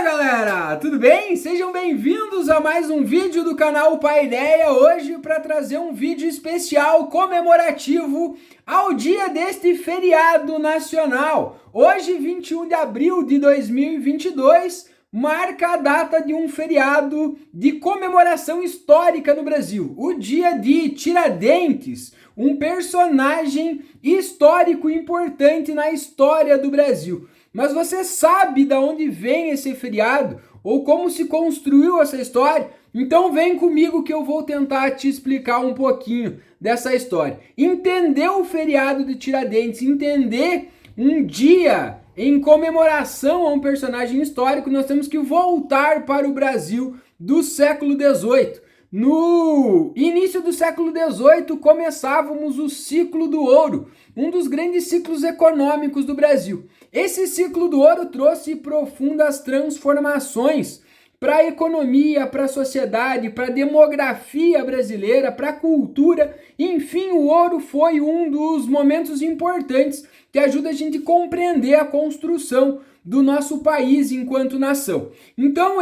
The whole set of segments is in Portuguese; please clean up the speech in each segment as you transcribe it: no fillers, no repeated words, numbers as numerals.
Galera, tudo bem? Sejam bem-vindos a mais um vídeo do canal Paideia, hoje para trazer um vídeo especial comemorativo ao dia deste feriado nacional. Hoje, 21 de abril de 2022, marca a data de um feriado de comemoração histórica no Brasil, o dia de Tiradentes, um personagem histórico importante na história do Brasil. Mas você sabe de onde vem esse feriado? Ou como se construiu essa história? Então vem comigo que eu vou tentar te explicar um pouquinho dessa história. Entender o feriado de Tiradentes, entender um dia em comemoração a um personagem histórico, nós temos que voltar para o Brasil do século XVIII. No início do século XVIII, começávamos o ciclo do ouro, um dos grandes ciclos econômicos do Brasil. Esse ciclo do ouro trouxe profundas transformações para a economia, para a sociedade, para a demografia brasileira, para a cultura. Enfim, o ouro foi um dos momentos importantes que ajuda a gente a compreender a construção do nosso país enquanto nação. Então,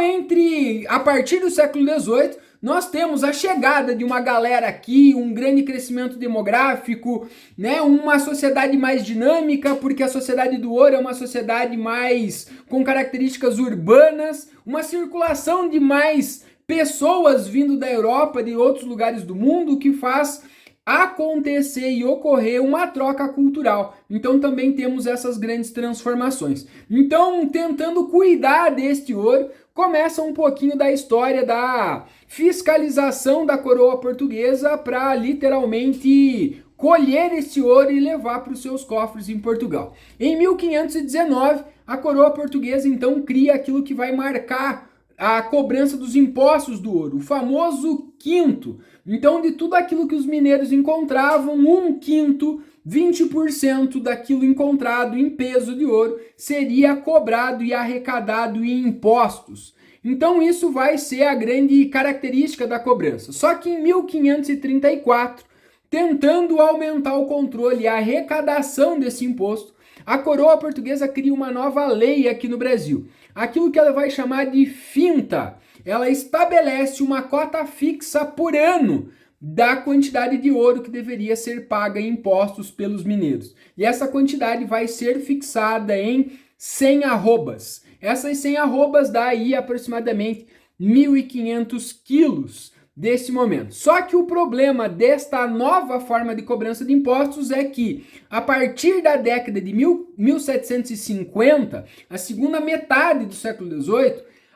a partir do século XVIII, nós temos a chegada de uma galera aqui, um grande crescimento demográfico, né? Uma sociedade mais dinâmica, porque a sociedade do ouro é uma sociedade mais com características urbanas, uma circulação de mais pessoas vindo da Europa, de outros lugares do mundo, que faz acontecer e ocorrer uma troca cultural. Então também temos essas grandes transformações. Então, tentando cuidar deste ouro, começa um pouquinho da história da fiscalização da coroa portuguesa para literalmente colher esse ouro e levar para os seus cofres em Portugal. Em 1519, a coroa portuguesa então cria aquilo que vai marcar a cobrança dos impostos do ouro, o famoso quinto. Então, de tudo aquilo que os mineiros encontravam, um quinto, 20% daquilo encontrado em peso de ouro seria cobrado e arrecadado em impostos. Então, isso vai ser a grande característica da cobrança. Só que em 1534, tentando aumentar o controle e a arrecadação desse imposto, a coroa portuguesa cria uma nova lei aqui no Brasil. Aquilo que ela vai chamar de finta. Ela estabelece uma cota fixa por ano da quantidade de ouro que deveria ser paga em impostos pelos mineiros. E essa quantidade vai ser fixada em 100 arrobas. Essas 100 arrobas dá aí aproximadamente 1.500 quilos desse momento. Só que o problema desta nova forma de cobrança de impostos é que, a partir da década de 1750, a segunda metade do século XVIII,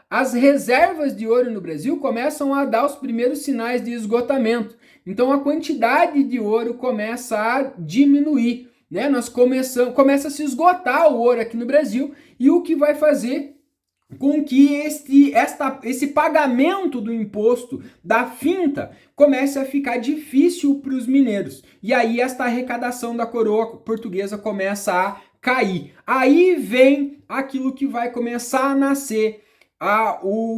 as reservas de ouro no Brasil começam a dar os primeiros sinais de esgotamento. Então a quantidade de ouro começa a diminuir, né? Começa a se esgotar o ouro aqui no Brasil, e o que vai fazer com que esse pagamento do imposto da finta comece a ficar difícil para os mineiros. E aí esta arrecadação da coroa portuguesa começa a cair. Aí vem aquilo que vai começar a nascer,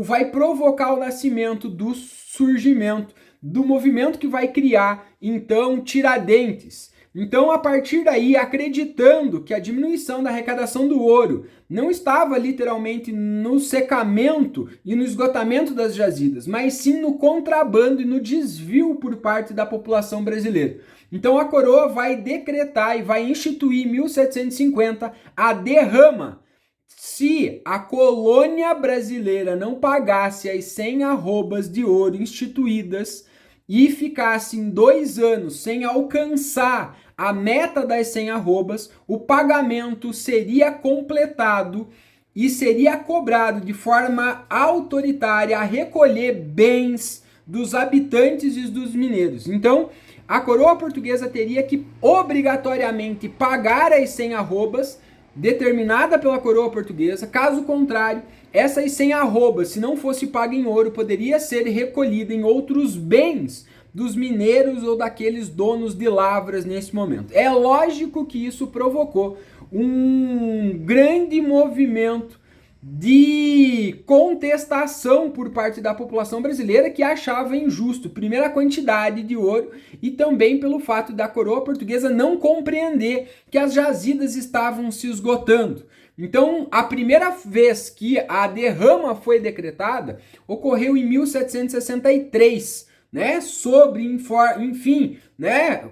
vai provocar o nascimento do surgimento do movimento que vai criar, então, Tiradentes. Então, a partir daí, acreditando que a diminuição da arrecadação do ouro não estava literalmente no secamento e no esgotamento das jazidas, mas sim no contrabando e no desvio por parte da população brasileira. Então, a coroa vai decretar e vai instituir em 1750 a derrama. Se a colônia brasileira não pagasse as 100 arrobas de ouro instituídas e ficasse em 2 anos sem alcançar a meta das 100 arrobas, o pagamento seria completado e seria cobrado de forma autoritária a recolher bens dos habitantes e dos mineiros. Então, a coroa portuguesa teria que obrigatoriamente pagar as 100 arrobas determinada pela coroa portuguesa. Caso contrário, essas 100 arrobas, se não fosse paga em ouro, poderia ser recolhida em outros bens dos mineiros ou daqueles donos de lavras nesse momento. É lógico que isso provocou um grande movimento de contestação por parte da população brasileira, que achava injusto, primeiro, a quantidade de ouro, e também pelo fato da coroa portuguesa não compreender que as jazidas estavam se esgotando. Então, a primeira vez que a derrama foi decretada ocorreu em 1763, né? Sobre, enfim, né?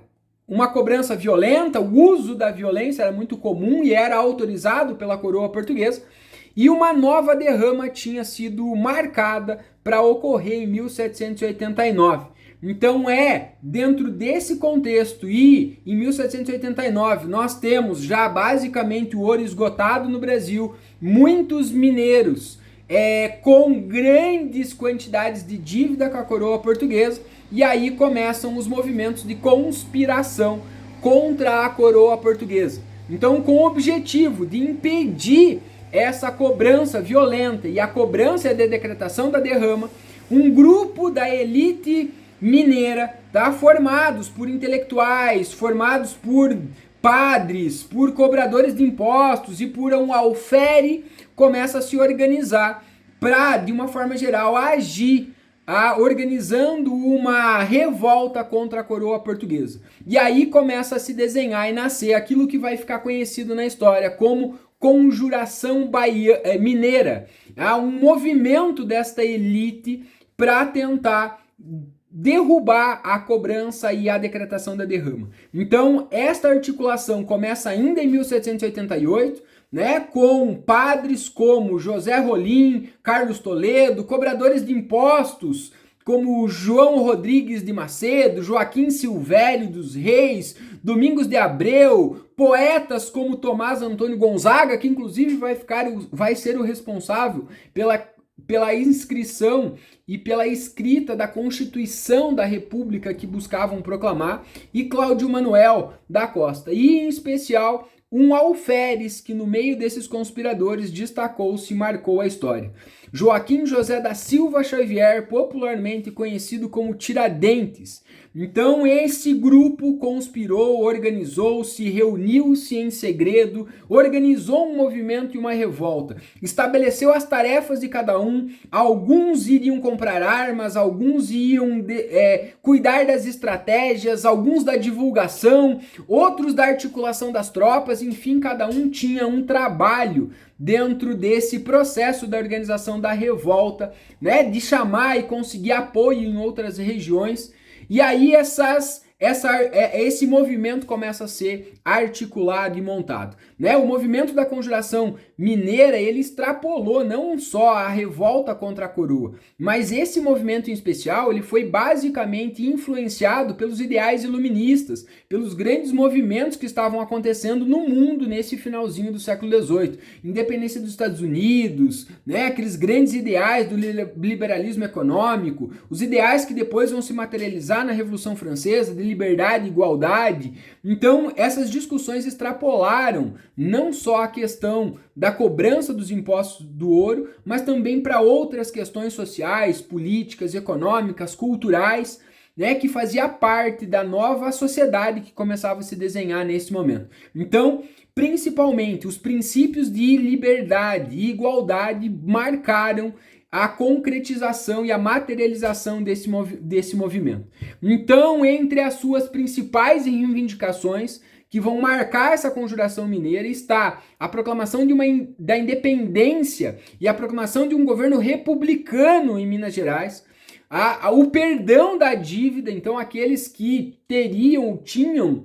Uma cobrança violenta, o uso da violência era muito comum e era autorizado pela coroa portuguesa. E uma nova derrama tinha sido marcada para ocorrer em 1789. Então dentro desse contexto e em 1789 nós temos já basicamente o ouro esgotado no Brasil, muitos mineiros com grandes quantidades de dívida com a coroa portuguesa, e aí começam os movimentos de conspiração contra a coroa portuguesa. Então, com o objetivo de impedir essa cobrança violenta e a cobrança de decretação da derrama, um grupo da elite mineira, tá, formados por intelectuais, formados por padres, por cobradores de impostos e por um alfere, começa a se organizar para, de uma forma geral, agir, organizando uma revolta contra a coroa portuguesa. E aí começa a se desenhar e nascer aquilo que vai ficar conhecido na história como Conjuração Mineira, um movimento desta elite para tentar derrubar a cobrança e a decretação da derrama. Então, esta articulação começa ainda em 1788, né, com padres como José Rolim, Carlos Toledo, cobradores de impostos como João Rodrigues de Macedo, Joaquim Silvério dos Reis, Domingos de Abreu, poetas como Tomás Antônio Gonzaga, que inclusive vai ser o responsável pela inscrição e pela escrita da Constituição da República que buscavam proclamar, e Cláudio Manuel da Costa, e em especial um alferes que no meio desses conspiradores destacou-se e marcou a história. Joaquim José da Silva Xavier, popularmente conhecido como Tiradentes. Então esse grupo conspirou, organizou-se, reuniu-se em segredo, organizou um movimento e uma revolta, estabeleceu as tarefas de cada um. Alguns iriam comprar armas, alguns iam cuidar das estratégias, alguns da divulgação, outros da articulação das tropas, enfim, cada um tinha um trabalho dentro desse processo da organização da revolta, né, de chamar e conseguir apoio em outras regiões. E aí esse movimento começa a ser articulado e montado, né? O movimento da Conjuração Mineira, ele extrapolou não só a revolta contra a coroa, mas esse movimento em especial, ele foi basicamente influenciado pelos ideais iluministas, pelos grandes movimentos que estavam acontecendo no mundo nesse finalzinho do século XVIII. Independência dos Estados Unidos, né? Aqueles grandes ideais do liberalismo econômico, os ideais que depois vão se materializar na Revolução Francesa, de liberdade e igualdade. Então, essas discussões extrapolaram não só a questão da cobrança dos impostos do ouro, mas também para outras questões sociais, políticas, econômicas, culturais, né, que fazia parte da nova sociedade que começava a se desenhar nesse momento. Então, principalmente, os princípios de liberdade e igualdade marcaram a concretização e a materialização desse movimento. Então, entre as suas principais reivindicações que vão marcar essa Conjuração Mineira está a proclamação da independência e a proclamação de um governo republicano em Minas Gerais, o perdão da dívida. Então aqueles que tinham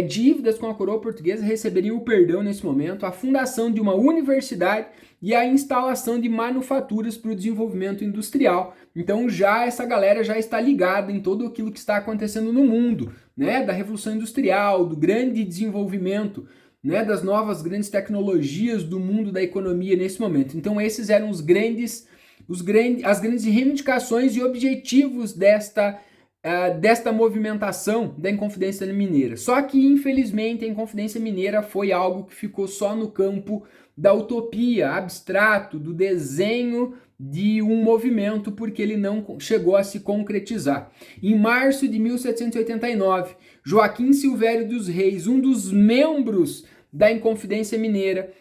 dívidas com a coroa portuguesa receberiam o perdão nesse momento, a fundação de uma universidade e a instalação de manufaturas para o desenvolvimento industrial. Então essa galera já está ligada em tudo aquilo que está acontecendo no mundo, né, da Revolução Industrial, do grande desenvolvimento, né, das novas grandes tecnologias do mundo da economia nesse momento. Então esses eram as grandes reivindicações e objetivos desta movimentação da Inconfidência Mineira. Só que, infelizmente, a Inconfidência Mineira foi algo que ficou só no campo da utopia, abstrato, do desenho de um movimento, porque ele não chegou a se concretizar. Em março de 1789, Joaquim Silvério dos Reis, um dos membros da Inconfidência Mineira,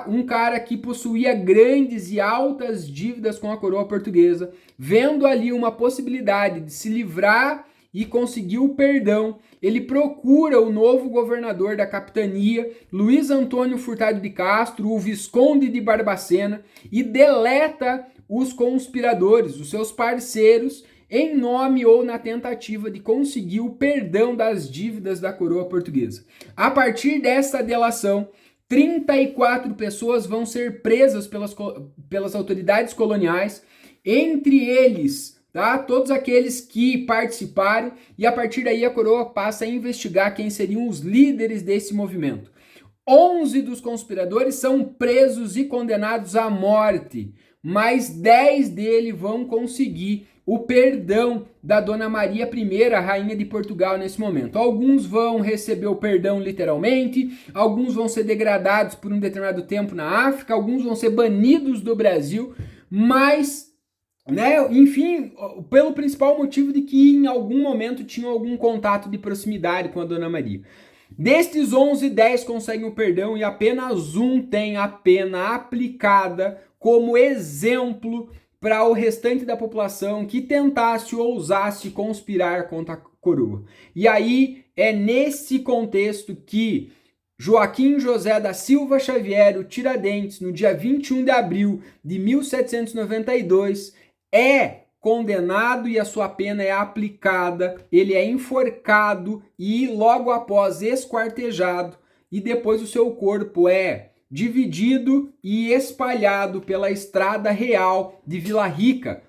um cara que possuía grandes e altas dívidas com a coroa portuguesa, vendo ali uma possibilidade de se livrar e conseguiu o perdão. Ele procura o novo governador da capitania, Luiz Antônio Furtado de Castro, o Visconde de Barbacena, e deleta os conspiradores, os seus parceiros, em nome ou na tentativa de conseguir o perdão das dívidas da coroa portuguesa. A partir dessa delação, 34 pessoas vão ser presas pelas autoridades coloniais, entre eles, tá, todos aqueles que participaram, e a partir daí a coroa passa a investigar quem seriam os líderes desse movimento. 11 dos conspiradores são presos e condenados à morte, mas 10 deles vão conseguir o perdão da Dona Maria I, a rainha de Portugal, nesse momento. Alguns vão receber o perdão literalmente, alguns vão ser degradados por um determinado tempo na África, alguns vão ser banidos do Brasil, mas, enfim, pelo principal motivo de que em algum momento tinham algum contato de proximidade com a Dona Maria. Destes 11, 10 conseguem o perdão e apenas um tem a pena aplicada como exemplo para o restante da população que tentasse ou ousasse conspirar contra a coroa. E aí é nesse contexto que Joaquim José da Silva Xavier, o Tiradentes, no dia 21 de abril de 1792, é condenado e a sua pena é aplicada. Ele é enforcado e logo após esquartejado, e depois o seu corpo é dividido e espalhado pela estrada real de Vila Rica,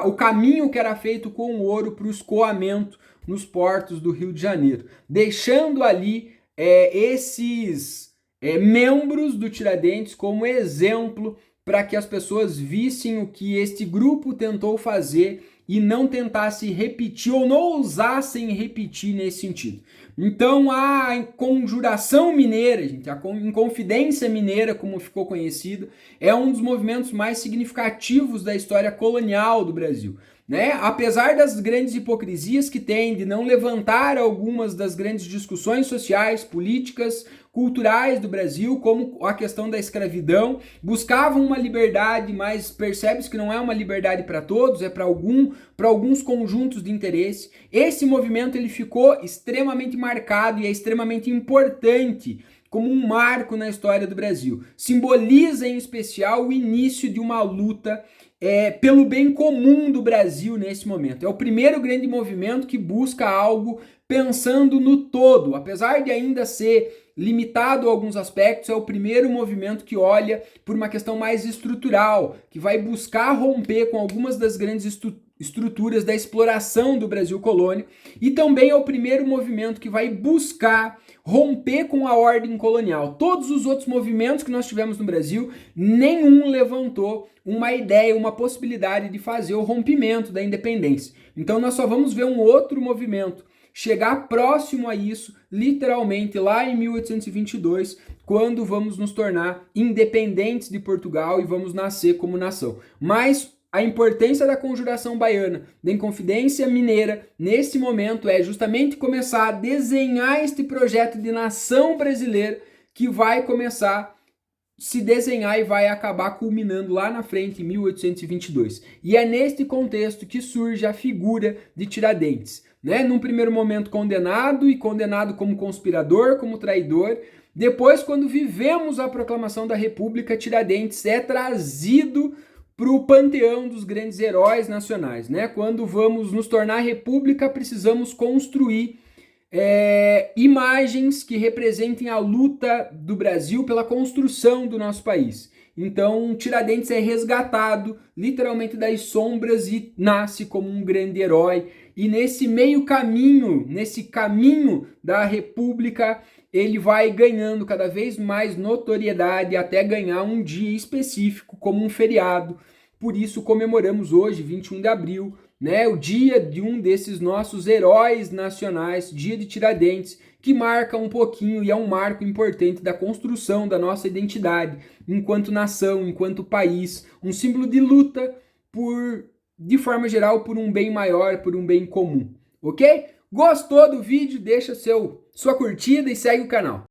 o caminho que era feito com ouro para o escoamento nos portos do Rio de Janeiro, deixando ali esses membros do Tiradentes como exemplo para que as pessoas vissem o que este grupo tentou fazer e não tentasse repetir ou não ousassem repetir nesse sentido. Então a Conjuração Mineira, gente, a Inconfidência Mineira, como ficou conhecida, é um dos movimentos mais significativos da história colonial do Brasil. Apesar das grandes hipocrisias que tem de não levantar algumas das grandes discussões sociais, políticas, culturais do Brasil, como a questão da escravidão, buscavam uma liberdade, mas percebe-se que não é uma liberdade para todos, é para alguns conjuntos de interesse. Esse movimento ele ficou extremamente marcado e é extremamente importante como um marco na história do Brasil. Simboliza em especial o início de uma luta pelo bem comum do Brasil nesse momento. É o primeiro grande movimento que busca algo pensando no todo, apesar de ainda ser limitado a alguns aspectos, é o primeiro movimento que olha por uma questão mais estrutural, que vai buscar romper com algumas das grandes estruturas da exploração do Brasil colônia, e também é o primeiro movimento que vai buscar romper com a ordem colonial. Todos os outros movimentos que nós tivemos no Brasil, nenhum levantou uma ideia, uma possibilidade de fazer o rompimento da independência. Então nós só vamos ver um outro movimento chegar próximo a isso, literalmente lá em 1822, quando vamos nos tornar independentes de Portugal e vamos nascer como nação. Mas a importância da Conjuração Baiana, da Inconfidência Mineira, nesse momento é justamente começar a desenhar este projeto de nação brasileira que vai começar a se desenhar e vai acabar culminando lá na frente em 1822. E é neste contexto que surge a figura de Tiradentes. Num primeiro momento condenado como conspirador, como traidor. Depois, quando vivemos a proclamação da República, Tiradentes é trazido para o panteão dos grandes heróis nacionais. Quando vamos nos tornar república, precisamos construir imagens que representem a luta do Brasil pela construção do nosso país. Então, Tiradentes é resgatado literalmente das sombras e nasce como um grande herói. E nesse meio caminho, nesse caminho da República, ele vai ganhando cada vez mais notoriedade até ganhar um dia específico como um feriado. Por isso comemoramos hoje, 21 de abril, o dia de um desses nossos heróis nacionais, dia de Tiradentes, que marca um pouquinho e é um marco importante da construção da nossa identidade enquanto nação, enquanto país, um símbolo de luta de forma geral, por um bem maior, por um bem comum, ok? Gostou do vídeo? Deixa sua curtida e segue o canal.